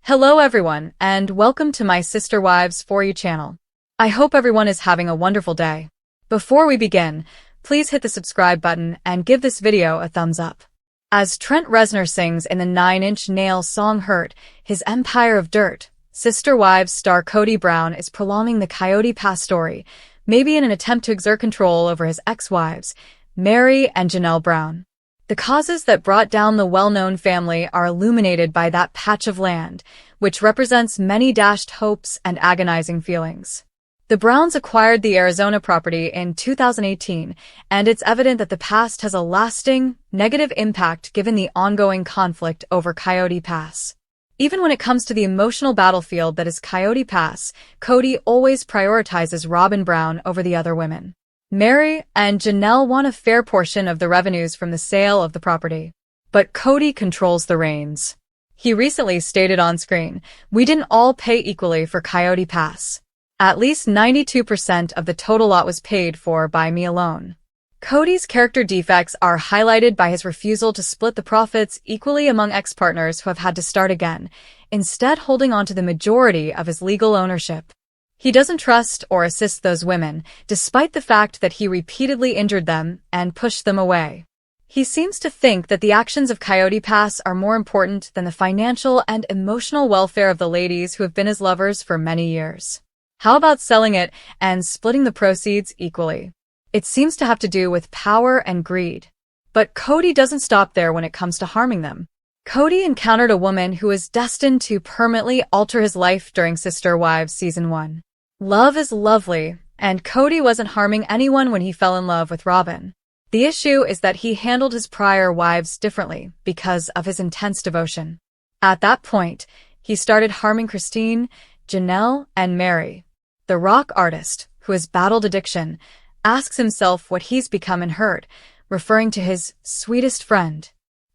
Hello everyone, and welcome to my Sister Wives For You channel. I hope everyone is having a wonderful day. Before we begin, please hit the subscribe button and give this video a thumbs up. As Trent Reznor sings in the 9 Inch Nails song Hurt, his Empire of Dirt, Sister Wives star Kody Brown is prolonging the Coyote Pass story, maybe in an attempt to exert control over his ex-wives, Meri and Janelle Brown. The causes that brought down the well-known family are illuminated by that patch of land, which represents many dashed hopes and agonizing feelings. The Browns acquired the Arizona property in 2018, and it's evident that the past has a lasting, negative impact given the ongoing conflict over Coyote Pass. Even when it comes to the emotional battlefield that is Coyote Pass, Kody always prioritizes Robyn Brown over the other women. Meri and Janelle want a fair portion of the revenues from the sale of the property. But Kody controls the reins. He recently stated on screen, "We didn't all pay equally for Coyote Pass. At least 92% of the total lot was paid for by me alone." Kody's character defects are highlighted by his refusal to split the profits equally among ex-partners who have had to start again, instead holding on to the majority of his legal ownership. He doesn't trust or assist those women, despite the fact that he repeatedly injured them and pushed them away. He seems to think that the actions of Coyote Pass are more important than the financial and emotional welfare of the ladies who have been his lovers for many years. How about selling it and splitting the proceeds equally? It seems to have to do with power and greed. But Kody doesn't stop there when it comes to harming them. Kody encountered a woman who is destined to permanently alter his life during Sister Wives Season 1. Love is lovely, and Kody wasn't harming anyone when he fell in love with Robyn. The issue is that he handled his prior wives differently because of his intense devotion. At that point, he started harming Christine, Janelle, and Meri. The rock artist, who has battled addiction, asks himself what he's become in Hurt, referring to his sweetest friend.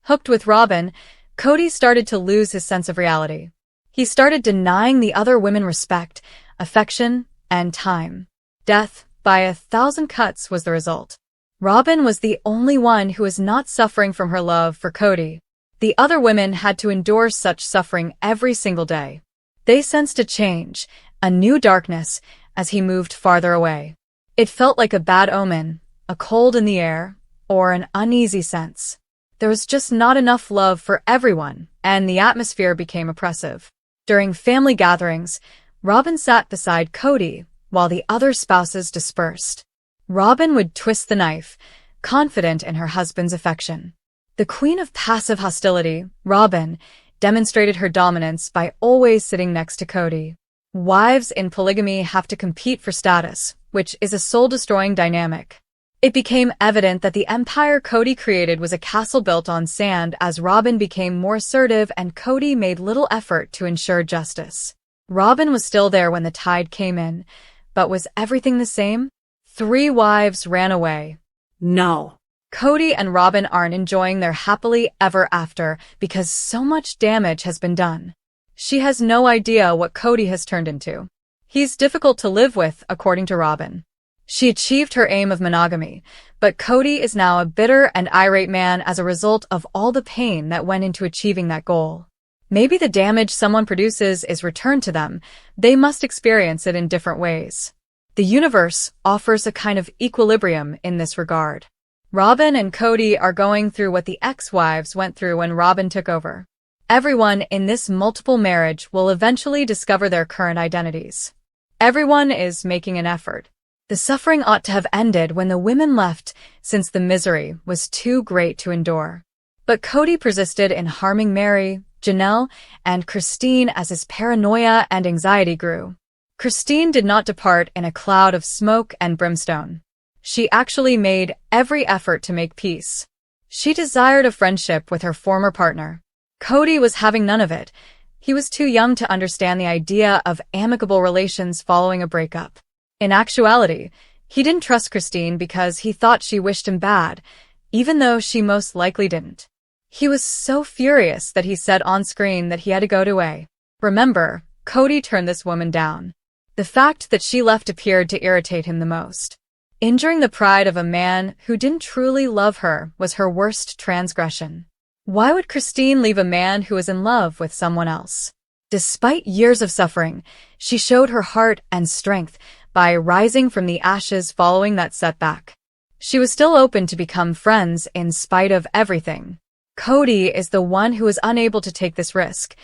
Hooked with Robyn, Kody started to lose his sense of reality. He started denying the other women respect, affection, and time. Death by 1,000 cuts was the result. Robyn was the only one who was not suffering from her love for Kody. The other women had to endure such suffering every single day. They sensed a change, a new darkness, as he moved farther away. It felt like a bad omen, a cold in the air, or an uneasy sense. There was just not enough love for everyone, and the atmosphere became oppressive. During family gatherings, Robyn sat beside Kody, while the other spouses dispersed. Robyn would twist the knife, confident in her husband's affection. The queen of passive hostility, Robyn, demonstrated her dominance by always sitting next to Kody. Wives in polygamy have to compete for status, which is a soul-destroying dynamic. It became evident that the empire Kody created was a castle built on sand as Robyn became more assertive and Kody made little effort to ensure justice. Robyn was still there when the tide came in, but was everything the same? 3 wives ran away. No. Kody and Robyn aren't enjoying their happily ever after because so much damage has been done. She has no idea what Kody has turned into. He's difficult to live with, according to Robyn. She achieved her aim of monogamy, but Kody is now a bitter and irate man as a result of all the pain that went into achieving that goal. Maybe the damage someone produces is returned to them. They must experience it in different ways. The universe offers a kind of equilibrium in this regard. Robyn and Kody are going through what the ex-wives went through when Robyn took over. Everyone in this multiple marriage will eventually discover their current identities. Everyone is making an effort. The suffering ought to have ended when the women left, since the misery was too great to endure. But Kody persisted in harming Meri, Janelle, and Christine as his paranoia and anxiety grew. Christine did not depart in a cloud of smoke and brimstone. She actually made every effort to make peace. She desired a friendship with her former partner. Kody was having none of it. He was too young to understand the idea of amicable relations following a breakup. In actuality, he didn't trust Christine because he thought she wished him bad, even though she most likely didn't. He was so furious that he said on screen that he had to go away. Remember, Kody turned this woman down. The fact that she left appeared to irritate him the most. Injuring the pride of a man who didn't truly love her was her worst transgression. Why would Christine leave a man who was in love with someone else? Despite years of suffering, she showed her heart and strength by rising from the ashes following that setback. She was still open to become friends in spite of everything. Kody is the one who was unable to take this risk.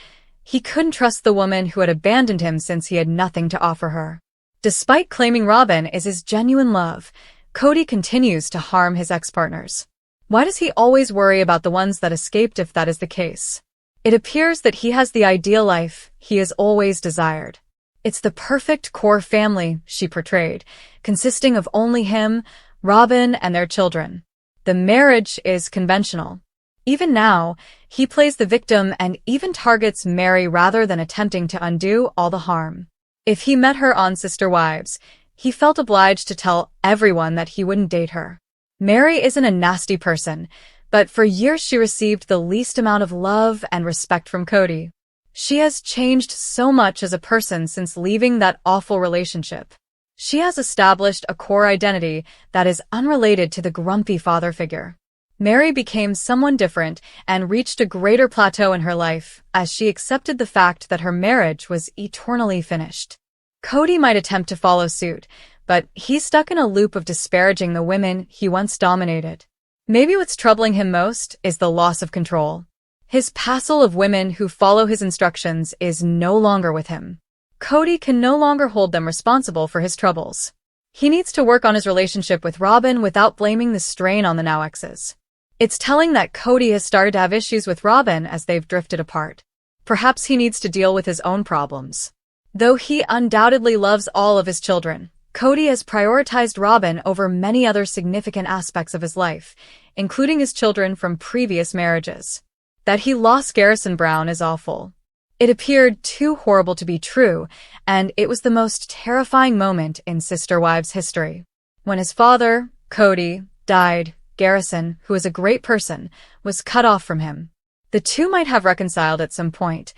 He couldn't trust the woman who had abandoned him since he had nothing to offer her. Despite claiming Robin is his genuine love, Kody continues to harm his ex-partners. Why does he always worry about the ones that escaped if that is the case? It appears that he has the ideal life he has always desired. It's the perfect core family she portrayed, consisting of only him, Robin, and their children. The marriage is conventional. Even now, he plays the victim and even targets Meri rather than attempting to undo all the harm. If he met her on Sister Wives, he felt obliged to tell everyone that he wouldn't date her. Meri isn't a nasty person, but for years she received the least amount of love and respect from Kody. She has changed so much as a person since leaving that awful relationship. She has established a core identity that is unrelated to the grumpy father figure. Meri became someone different and reached a greater plateau in her life as she accepted the fact that her marriage was eternally finished. Kody might attempt to follow suit, but he's stuck in a loop of disparaging the women he once dominated. Maybe what's troubling him most is the loss of control. His passel of women who follow his instructions is no longer with him. Kody can no longer hold them responsible for his troubles. He needs to work on his relationship with Robin without blaming the strain on the now exes. It's telling that Kody has started to have issues with Robin as they've drifted apart. Perhaps he needs to deal with his own problems. Though he undoubtedly loves all of his children, Kody has prioritized Robin over many other significant aspects of his life, including his children from previous marriages. That he lost Garrison Brown is awful. It appeared too horrible to be true, and it was the most terrifying moment in Sister Wives history. When his father, Kody, died, Garrison, who is a great person, was cut off from him. The two might have reconciled at some point.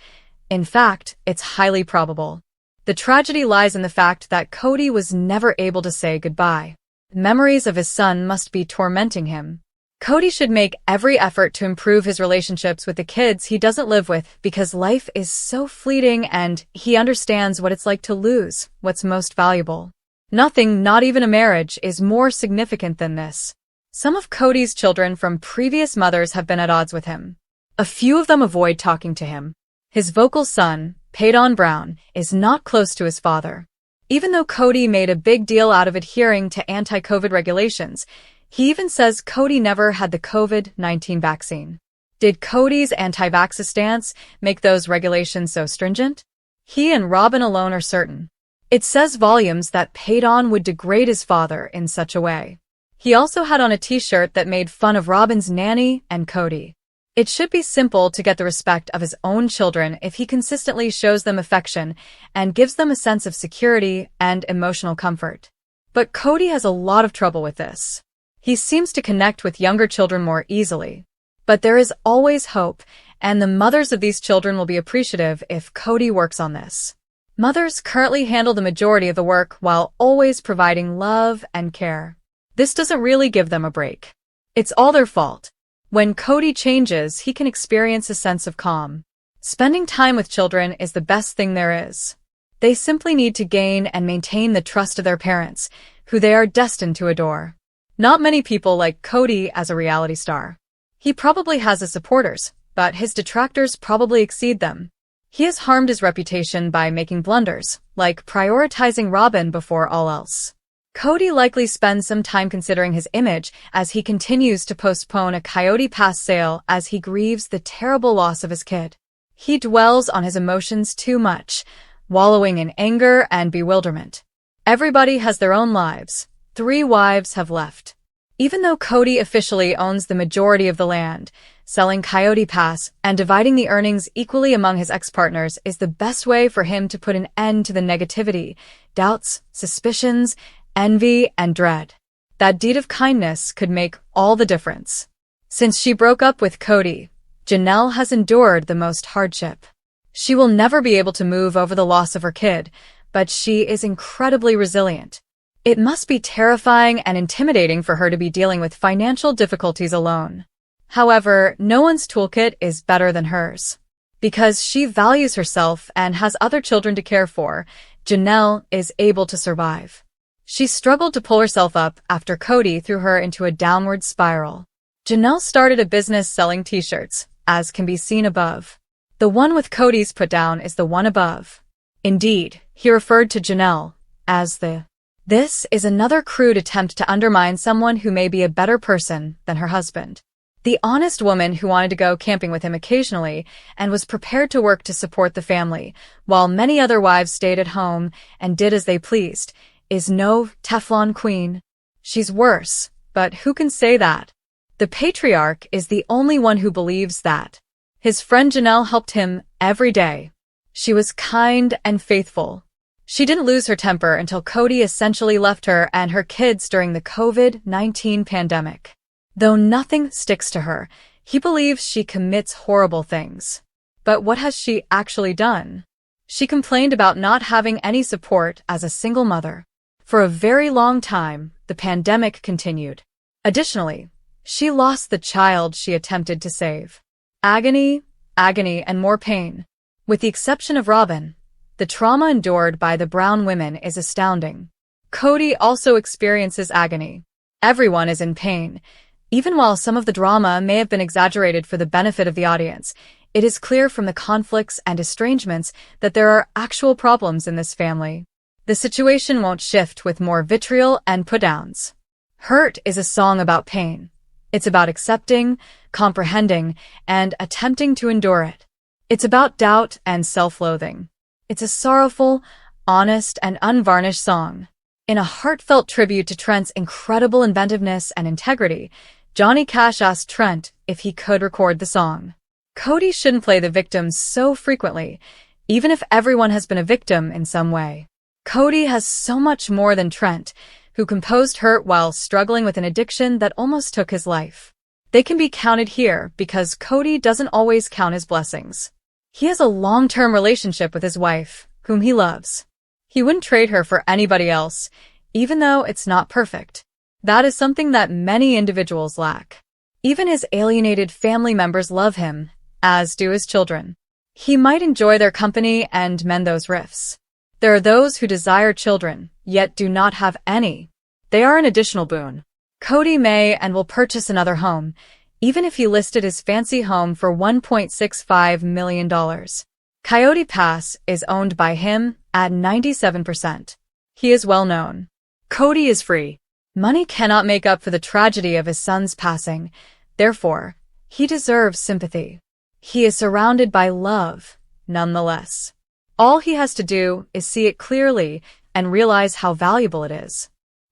In fact, it's highly probable. The tragedy lies in the fact that Kody was never able to say goodbye. Memories of his son must be tormenting him. Kody should make every effort to improve his relationships with the kids he doesn't live with because life is so fleeting and he understands what it's like to lose what's most valuable. Nothing, not even a marriage, is more significant than this. Some of Kody's children from previous mothers have been at odds with him. A few of them avoid talking to him. His vocal son, Peyton Brown, is not close to his father. Even though Kody made a big deal out of adhering to anti-COVID regulations, he even says Kody never had the COVID-19 vaccine. Did Kody's anti-vax stance make those regulations so stringent? He and Robin alone are certain. It says volumes that Peyton would degrade his father in such a way. He also had on a t-shirt that made fun of Robin's nanny and Kody. It should be simple to get the respect of his own children if he consistently shows them affection and gives them a sense of security and emotional comfort. But Kody has a lot of trouble with this. He seems to connect with younger children more easily. But there is always hope, and the mothers of these children will be appreciative if Kody works on this. Mothers currently handle the majority of the work while always providing love and care. This doesn't really give them a break. It's all their fault. When Kody changes, he can experience a sense of calm. Spending time with children is the best thing there is. They simply need to gain and maintain the trust of their parents, who they are destined to adore. Not many people like Kody as a reality star. He probably has his supporters, but his detractors probably exceed them. He has harmed his reputation by making blunders, like prioritizing Robin before all else. Kody likely spends some time considering his image as he continues to postpone a Coyote Pass sale as he grieves the terrible loss of his kid. He dwells on his emotions too much, wallowing in anger and bewilderment. Everybody has their own lives. 3 wives have left. Even though Kody officially owns the majority of the land, selling Coyote Pass and dividing the earnings equally among his ex-partners is the best way for him to put an end to the negativity, doubts, suspicions, envy, and dread. That deed of kindness could make all the difference. Since she broke up with Kody, Janelle has endured the most hardship. She will never be able to move over the loss of her kid, but she is incredibly resilient. It must be terrifying and intimidating for her to be dealing with financial difficulties alone. However, no one's toolkit is better than hers. Because she values herself and has other children to care for, Janelle is able to survive. She struggled to pull herself up after Kody threw her into a downward spiral. Janelle started a business selling t-shirts, as can be seen above. The one with Kody's put down is the one above. Indeed, he referred to Janelle as the. This is another crude attempt to undermine someone who may be a better person than her husband. The honest woman who wanted to go camping with him occasionally and was prepared to work to support the family, while many other wives stayed at home and did as they pleased, is no Teflon queen. She's worse, but who can say that? The patriarch is the only one who believes that. His friend Janelle helped him every day. She was kind and faithful. She didn't lose her temper until Kody essentially left her and her kids during the COVID-19 pandemic. Though nothing sticks to her, he believes she commits horrible things. But what has she actually done? She complained about not having any support as a single mother. For a very long time, the pandemic continued. Additionally, she lost the child she attempted to save. Agony, and more pain. With the exception of Robin, the trauma endured by the Brown women is astounding. Kody also experiences agony. Everyone is in pain. Even while some of the drama may have been exaggerated for the benefit of the audience, it is clear from the conflicts and estrangements that there are actual problems in this family. The situation won't shift with more vitriol and put-downs. Hurt is a song about pain. It's about accepting, comprehending, and attempting to endure it. It's about doubt and self-loathing. It's a sorrowful, honest, and unvarnished song. In a heartfelt tribute to Trent's incredible inventiveness and integrity, Johnny Cash asked Trent if he could record the song. Kody shouldn't play the victim so frequently, even if everyone has been a victim in some way. Kody has so much more than Trent, who composed Hurt while struggling with an addiction that almost took his life. They can be counted here because Kody doesn't always count his blessings. He has a long-term relationship with his wife, whom he loves. He wouldn't trade her for anybody else, even though it's not perfect. That is something that many individuals lack. Even his alienated family members love him, as do his children. He might enjoy their company and mend those rifts. There are those who desire children, yet do not have any. They are an additional boon. Kody may and will purchase another home, even if he listed his fancy home for $1.65 million. Coyote Pass is owned by him at 97%. He is well known. Kody is free. Money cannot make up for the tragedy of his son's passing. Therefore, he deserves sympathy. He is surrounded by love, nonetheless. All he has to do is see it clearly and realize how valuable it is.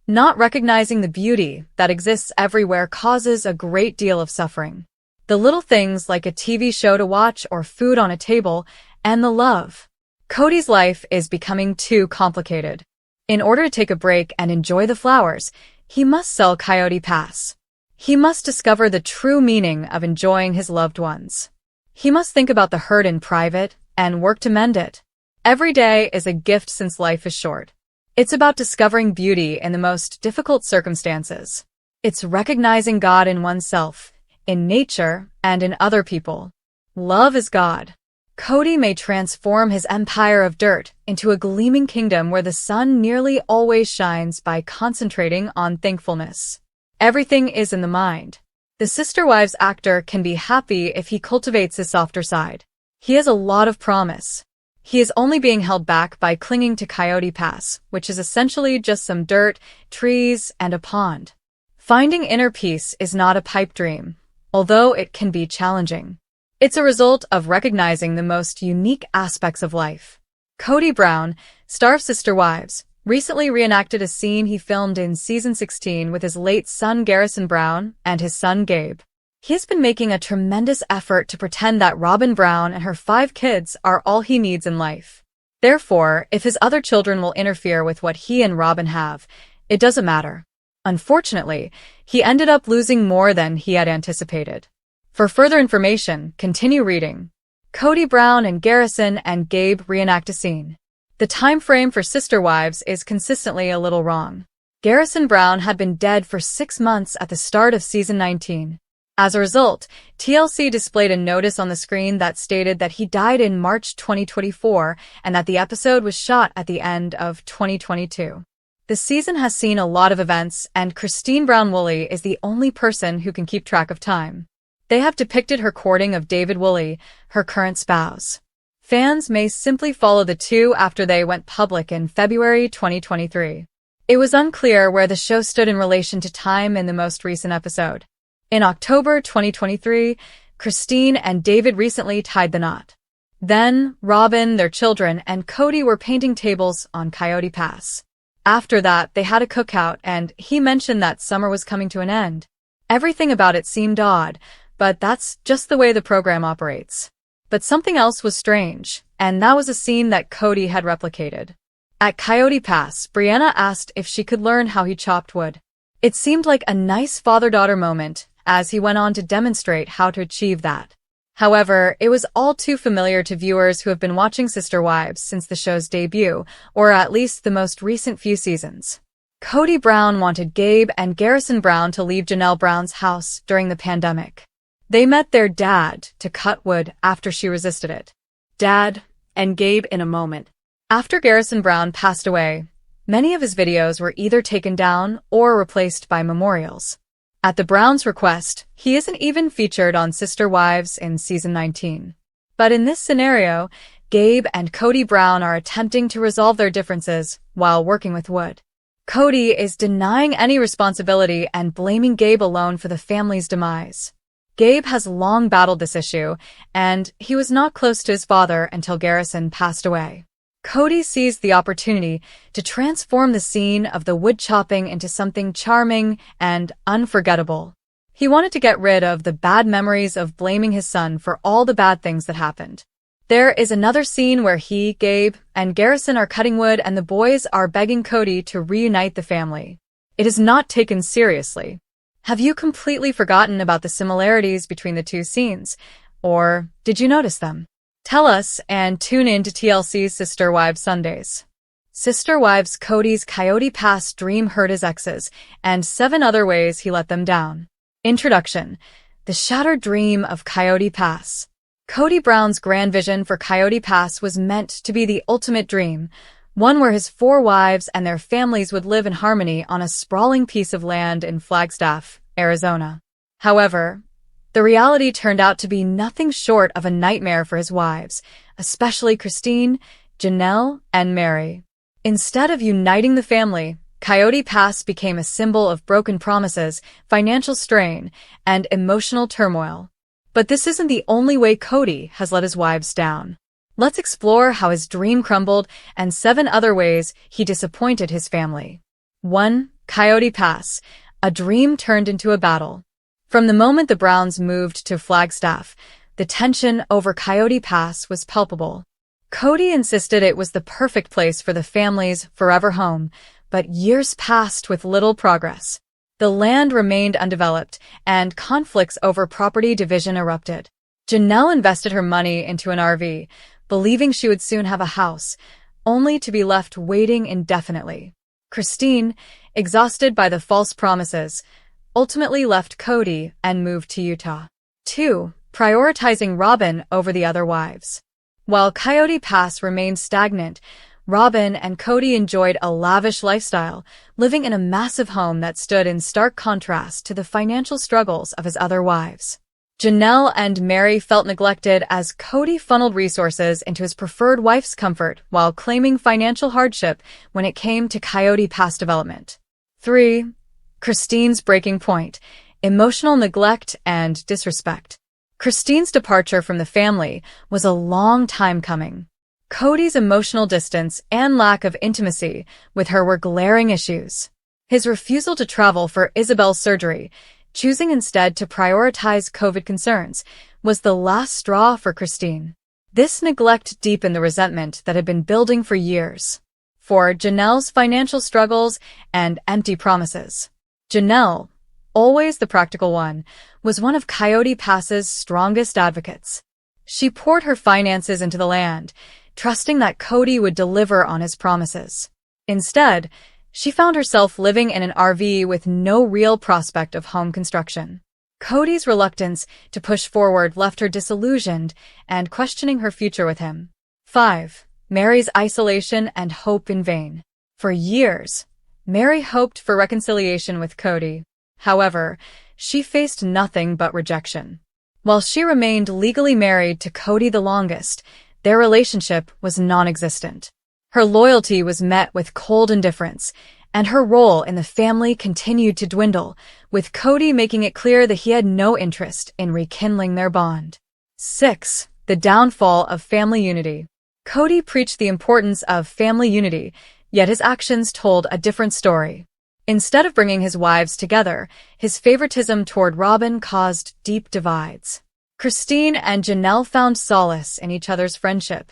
Not recognizing the beauty that exists everywhere causes a great deal of suffering. The little things like a TV show to watch or food on a table, and the love. Kody's life is becoming too complicated. In order to take a break and enjoy the flowers, he must sell Coyote Pass. He must discover the true meaning of enjoying his loved ones. He must think about the hurt in private and work to mend it. Every day is a gift since life is short. It's about discovering beauty in the most difficult circumstances. It's recognizing God in oneself, in nature, and in other people. Love is God. Kody may transform his empire of dirt into a gleaming kingdom where the sun nearly always shines by concentrating on thankfulness. Everything is in the mind. The Sister Wives actor can be happy if he cultivates his softer side. He has a lot of promise. He is only being held back by clinging to Coyote Pass, which is essentially just some dirt, trees, and a pond. Finding inner peace is not a pipe dream, although it can be challenging. It's a result of recognizing the most unique aspects of life. Kody Brown, star of Sister Wives, recently reenacted a scene he filmed in season 16 with his late son Garrison Brown and his son Gabe. He has been making a tremendous effort to pretend that Robin Brown and her 5 kids are all he needs in life. Therefore, if his other children will interfere with what he and Robin have, it doesn't matter. Unfortunately, he ended up losing more than he had anticipated. For further information, continue reading. Kody Brown and Garrison and Gabe reenact a scene. The time frame for Sister Wives is consistently a little wrong. Garrison Brown had been dead for 6 months at the start of season 19. As a result, TLC displayed a notice on the screen that stated that he died in March 2024 and that the episode was shot at the end of 2022. The season has seen a lot of events, and Christine Brown Woolley is the only person who can keep track of time. They have depicted her courting of David Woolley, her current spouse. Fans may simply follow the two after they went public in February 2023. It was unclear where the show stood in relation to time in the most recent episode. In October 2023, Christine and David recently tied the knot. Then, Robin, their children, and Kody were painting tables on Coyote Pass. After that, they had a cookout, and he mentioned that summer was coming to an end. Everything about it seemed odd, but that's just the way the program operates. But something else was strange, and that was a scene that Kody had replicated. At Coyote Pass, Brianna asked if she could learn how he chopped wood. It seemed like a nice father-daughter moment, as he went on to demonstrate how to achieve that. However, it was all too familiar to viewers who have been watching Sister Wives since the show's debut, or at least the most recent few seasons. Kody Brown wanted Gabe and Garrison Brown to leave Janelle Brown's house during the pandemic. They met their dad to cut wood after she resisted it. Dad and Gabe in a moment. After Garrison Brown passed away, many of his videos were either taken down or replaced by memorials. At the Browns' request, he isn't even featured on Sister Wives in Season 19. But in this scenario, Gabe and Kody Brown are attempting to resolve their differences while working with wood. Kody is denying any responsibility and blaming Gabe alone for the family's demise. Gabe has long battled this issue, and he was not close to his father until Garrison passed away. Kody seized the opportunity to transform the scene of the wood chopping into something charming and unforgettable. He wanted to get rid of the bad memories of blaming his son for all the bad things that happened. There is another scene where he, Gabe, and Garrison are cutting wood and the boys are begging Kody to reunite the family. It is not taken seriously. Have you completely forgotten about the similarities between the two scenes, or did you notice them? Tell us and tune in to TLC's Sister Wives Sundays. Sister Wives Kody's Coyote Pass dream hurt his exes, and 7 other ways he let them down. Introduction: The shattered dream of Coyote Pass. Kody Brown's grand vision for Coyote Pass was meant to be the ultimate dream, one where his 4 wives and their families would live in harmony on a sprawling piece of land in Flagstaff, Arizona. However, the reality turned out to be nothing short of a nightmare for his wives, especially Christine, Janelle, and Meri. Instead of uniting the family, Coyote Pass became a symbol of broken promises, financial strain, and emotional turmoil. But this isn't the only way Kody has let his wives down. Let's explore how his dream crumbled and 7 other ways he disappointed his family. 1. Coyote Pass. A dream turned into a battle. From the moment the Browns moved to Flagstaff, the tension over Coyote Pass was palpable. Kody insisted it was the perfect place for the family's forever home, but years passed with little progress. The land remained undeveloped, and conflicts over property division erupted. Janelle invested her money into an RV, believing she would soon have a house, only to be left waiting indefinitely. Christine, exhausted by the false promises, ultimately left Kody and moved to Utah. 2. Prioritizing Robin over the other wives. While Coyote Pass remained stagnant, Robin and Kody enjoyed a lavish lifestyle, living in a massive home that stood in stark contrast to the financial struggles of his other wives. Janelle and Meri felt neglected as Kody funneled resources into his preferred wife's comfort while claiming financial hardship when it came to Coyote Pass development. 3. Christine's breaking point: emotional neglect and disrespect. Christine's departure from the family was a long time coming. Kody's emotional distance and lack of intimacy with her were glaring issues. His refusal to travel for Isabel's surgery, choosing instead to prioritize COVID concerns, was the last straw for Christine. This neglect deepened the resentment that had been building for years. 4. Janelle's financial struggles and empty promises. Janelle, always the practical one, was one of Coyote Pass's strongest advocates. She poured her finances into the land, trusting that Kody would deliver on his promises. Instead, she found herself living in an RV with no real prospect of home construction. Kody's reluctance to push forward left her disillusioned and questioning her future with him. 5. Meri's isolation and hope in vain. For years, Meri hoped for reconciliation with Kody. However, she faced nothing but rejection. While she remained legally married to Kody the longest, their relationship was non-existent. Her loyalty was met with cold indifference, and her role in the family continued to dwindle, with Kody making it clear that he had no interest in rekindling their bond. 6. The downfall of family unity. Kody preached the importance of family unity, yet his actions told a different story. Instead of bringing his wives together, his favoritism toward Robyn caused deep divides. Christine and Janelle found solace in each other's friendship,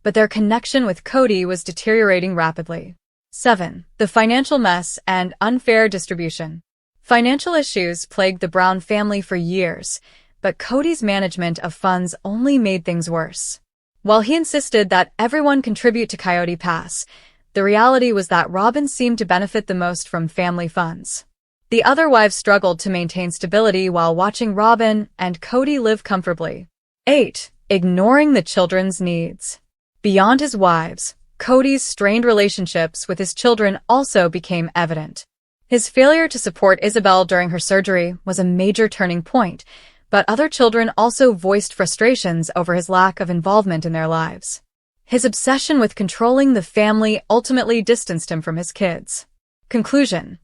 but their connection with Kody was deteriorating rapidly. 7. The financial mess and unfair distribution. Financial issues plagued the Brown family for years, but Kody's management of funds only made things worse. While he insisted that everyone contribute to Coyote Pass, the reality was that Robyn seemed to benefit the most from family funds. The other wives struggled to maintain stability while watching Robyn and Kody live comfortably. 8. Ignoring the children's needs. Beyond his wives, Kody's strained relationships with his children also became evident. His failure to support Isabel during her surgery was a major turning point, but other children also voiced frustrations over his lack of involvement in their lives. His obsession with controlling the family ultimately distanced him from his kids. Conclusion.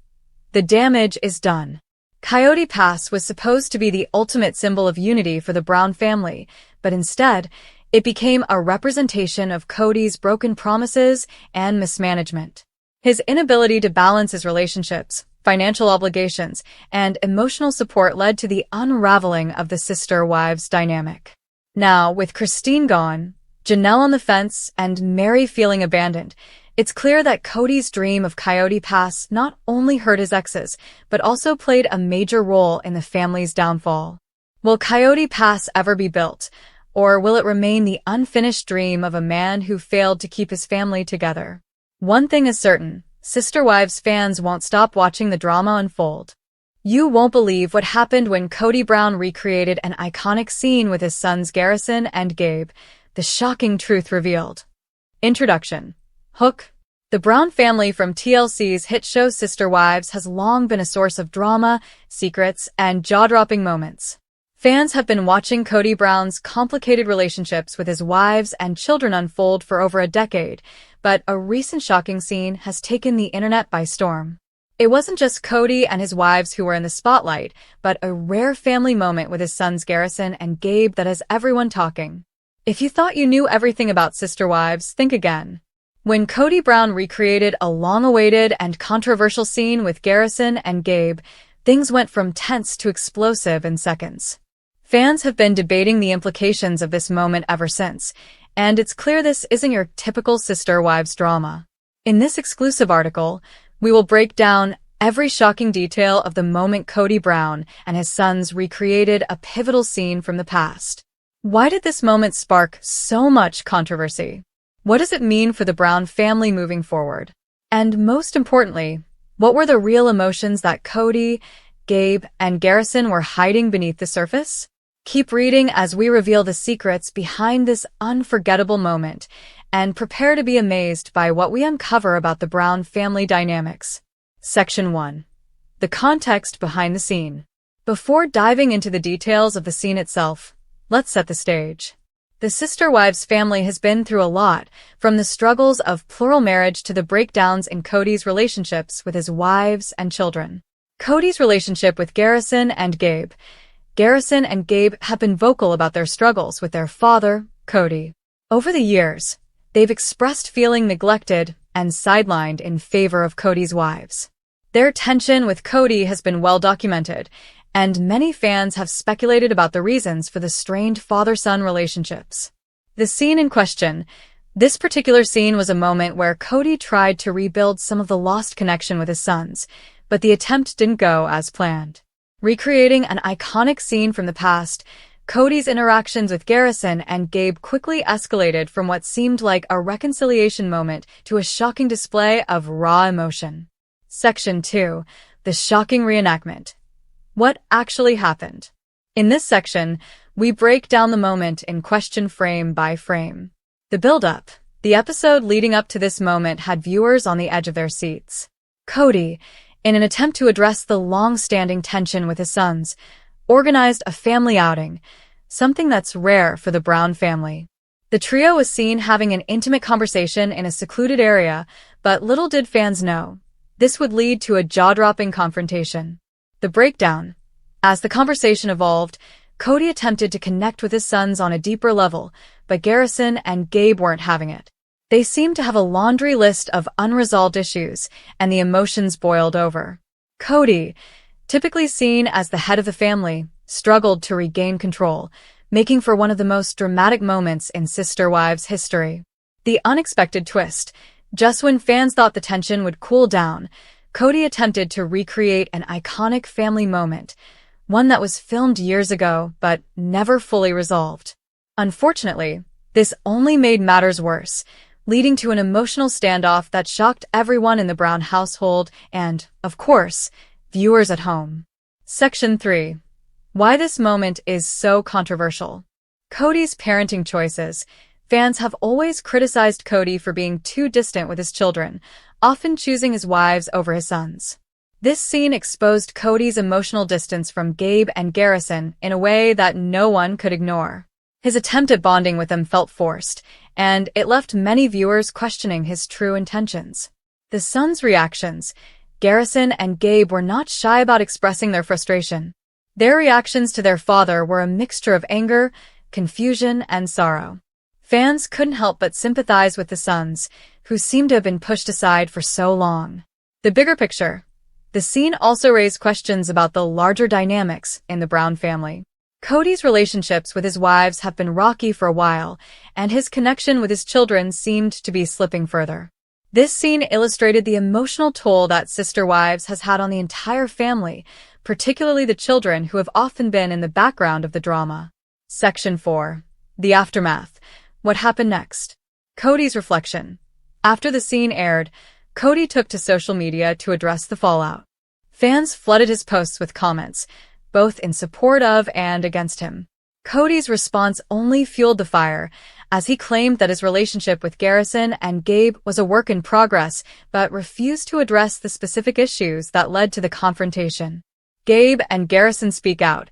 The damage is done. Coyote Pass was supposed to be the ultimate symbol of unity for the Brown family, but instead, it became a representation of Kody's broken promises and mismanagement. His inability to balance his relationships, financial obligations, and emotional support led to the unraveling of the sister-wives dynamic. Now, with Christine gone, Janelle on the fence, and Meri feeling abandoned, it's clear that Kody's dream of Coyote Pass not only hurt his exes, but also played a major role in the family's downfall. Will Coyote Pass ever be built, or will it remain the unfinished dream of a man who failed to keep his family together? One thing is certain, Sister Wives fans won't stop watching the drama unfold. You won't believe what happened when Kody Brown recreated an iconic scene with his sons Garrison and Gabe, the shocking truth revealed. Introduction. Hook. The Brown family from TLC's hit show Sister Wives has long been a source of drama, secrets, and jaw-dropping moments. Fans have been watching Kody Brown's complicated relationships with his wives and children unfold for over a decade, but a recent shocking scene has taken the internet by storm. It wasn't just Kody and his wives who were in the spotlight, but a rare family moment with his sons Garrison and Gabe that has everyone talking. If you thought you knew everything about Sister Wives, think again. When Kody Brown recreated a long-awaited and controversial scene with Garrison and Gabe, things went from tense to explosive in seconds. Fans have been debating the implications of this moment ever since, and it's clear this isn't your typical Sister Wives drama. In this exclusive article, we will break down every shocking detail of the moment Kody Brown and his sons recreated a pivotal scene from the past. Why did this moment spark so much controversy? What does it mean for the Brown family moving forward? And most importantly, what were the real emotions that Kody, Gabe, and Garrison were hiding beneath the surface? Keep reading as we reveal the secrets behind this unforgettable moment, and prepare to be amazed by what we uncover about the Brown family dynamics. Section 1. The context behind the scene. Before diving into the details of the scene itself, let's set the stage. The Sister Wives family has been through a lot, from the struggles of plural marriage to the breakdowns in Kody's relationships with his wives and children. Kody's relationship with Garrison and Gabe. Garrison and Gabe have been vocal about their struggles with their father, Kody. Over the years, they've expressed feeling neglected and sidelined in favor of Kody's wives. Their tension with Kody has been well documented, and many fans have speculated about the reasons for the strained father-son relationships. The scene in question. This particular scene was a moment where Kody tried to rebuild some of the lost connection with his sons, but the attempt didn't go as planned. Recreating an iconic scene from the past, Kody's interactions with Garrison and Gabe quickly escalated from what seemed like a reconciliation moment to a shocking display of raw emotion. Section 2. The shocking reenactment. What actually happened? In this section, we break down the moment in question frame by frame. The build-up. The episode leading up to this moment had viewers on the edge of their seats. Kody, in an attempt to address the long-standing tension with his sons, organized a family outing, something that's rare for the Brown family. The trio was seen having an intimate conversation in a secluded area, but little did fans know, this would lead to a jaw-dropping confrontation. The breakdown. As the conversation evolved, Kody attempted to connect with his sons on a deeper level, but Garrison and Gabe weren't having it. They seemed to have a laundry list of unresolved issues, and the emotions boiled over. Kody, typically seen as the head of the family, struggled to regain control, making for one of the most dramatic moments in Sister Wives history. The unexpected twist. Just when fans thought the tension would cool down, Kody attempted to recreate an iconic family moment, one that was filmed years ago but never fully resolved. Unfortunately, this only made matters worse, leading to an emotional standoff that shocked everyone in the Brown household and, of course, viewers at home. Section 3. Why this moment is so controversial. Kody's parenting choices. Fans have always criticized Kody for being too distant with his children, often choosing his wives over his sons. This scene exposed Kody's emotional distance from Gabe and Garrison in a way that no one could ignore. His attempt at bonding with them felt forced, and it left many viewers questioning his true intentions. The sons' reactions. Garrison and Gabe were not shy about expressing their frustration. Their reactions to their father were a mixture of anger, confusion, and sorrow. Fans couldn't help but sympathize with the sons, who seemed to have been pushed aside for so long. The bigger picture. The scene also raised questions about the larger dynamics in the Brown family. Kody's relationships with his wives have been rocky for a while, and his connection with his children seemed to be slipping further. This scene illustrated the emotional toll that Sister Wives has had on the entire family, particularly the children who have often been in the background of the drama. Section 4. The aftermath. What happened next? Kody's reflection. After the scene aired, Kody took to social media to address the fallout. Fans flooded his posts with comments, both in support of and against him. Kody's response only fueled the fire, as he claimed that his relationship with Garrison and Gabe was a work in progress, but refused to address the specific issues that led to the confrontation. Gabe and Garrison speak out.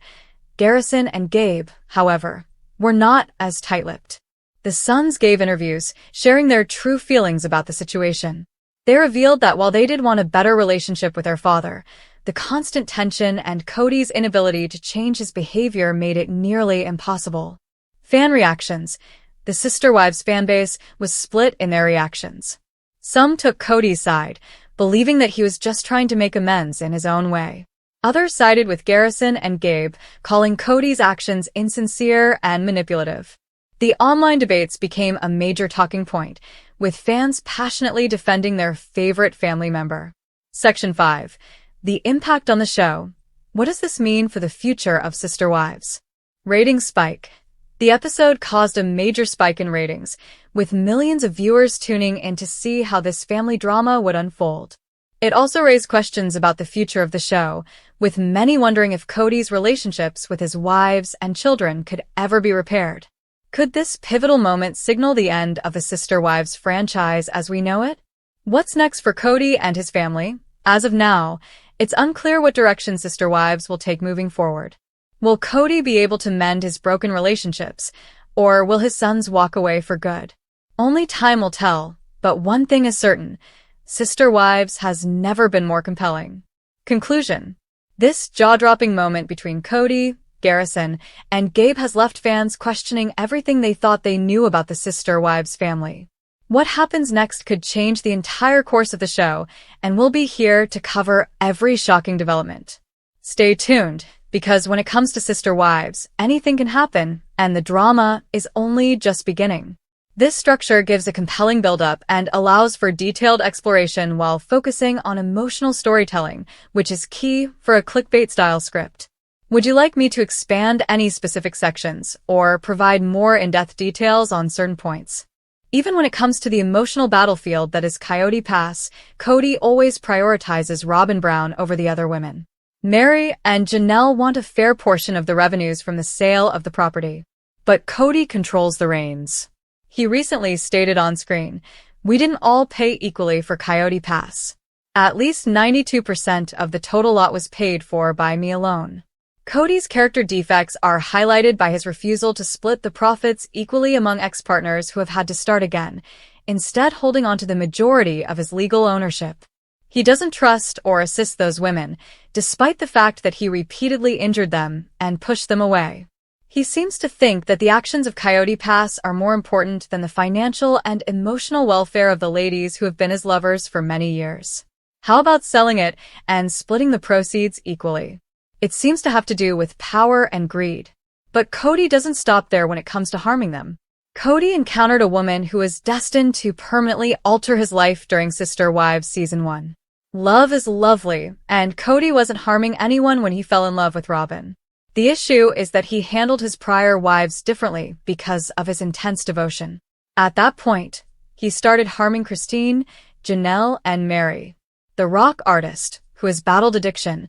Garrison and Gabe, however, were not as tight-lipped. The sons gave interviews, sharing their true feelings about the situation. They revealed that while they did want a better relationship with their father, the constant tension and Kody's inability to change his behavior made it nearly impossible. Fan reactions. The Sister Wives fanbase was split in their reactions. Some took Kody's side, believing that he was just trying to make amends in his own way. Others sided with Garrison and Gabe, calling Kody's actions insincere and manipulative. The online debates became a major talking point, with fans passionately defending their favorite family member. Section 5. The impact on the show. What does this mean for the future of Sister Wives? Ratings spike. The episode caused a major spike in ratings, with millions of viewers tuning in to see how this family drama would unfold. It also raised questions about the future of the show, with many wondering if Kody's relationships with his wives and children could ever be repaired. Could this pivotal moment signal the end of the Sister Wives franchise as we know it? What's next for Kody and his family? As of now, it's unclear what direction Sister Wives will take moving forward. Will Kody be able to mend his broken relationships, or will his sons walk away for good? Only time will tell, but one thing is certain: Sister Wives has never been more compelling. Conclusion. This jaw-dropping moment between Kody, Garrison, and Gabe has left fans questioning everything they thought they knew about the Sister Wives family. What happens next could change the entire course of the show, and we'll be here to cover every shocking development. Stay tuned, because when it comes to Sister Wives, anything can happen, and the drama is only just beginning. This structure gives a compelling build-up and allows for detailed exploration while focusing on emotional storytelling, which is key for a clickbait-style script. Would you like me to expand any specific sections or provide more in-depth details on certain points? Even when it comes to the emotional battlefield that is Coyote Pass, Kody always prioritizes Robin Brown over the other women. Meri and Janelle want a fair portion of the revenues from the sale of the property. But Kody controls the reins. He recently stated on screen, "We didn't all pay equally for Coyote Pass. At least 92% of the total lot was paid for by me alone." Kody's character defects are highlighted by his refusal to split the profits equally among ex-partners who have had to start again, instead holding on to the majority of his legal ownership. He doesn't trust or assist those women, despite the fact that he repeatedly injured them and pushed them away. He seems to think that the actions of Coyote Pass are more important than the financial and emotional welfare of the ladies who have been his lovers for many years. How about selling it and splitting the proceeds equally? It seems to have to do with power and greed. But Kody doesn't stop there when it comes to harming them. Kody encountered a woman who was destined to permanently alter his life during Sister Wives Season 1. Love is lovely, and Kody wasn't harming anyone when he fell in love with Robin. The issue is that he handled his prior wives differently because of his intense devotion. At that point, he started harming Christine, Janelle, and Meri. The rock artist, who has battled addiction,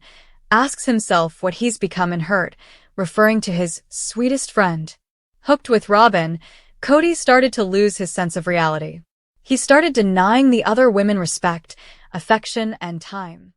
asks himself what he's become and hurt, referring to his sweetest friend. Hooked with Robin, Kody started to lose his sense of reality. He started denying the other women respect, affection, and time.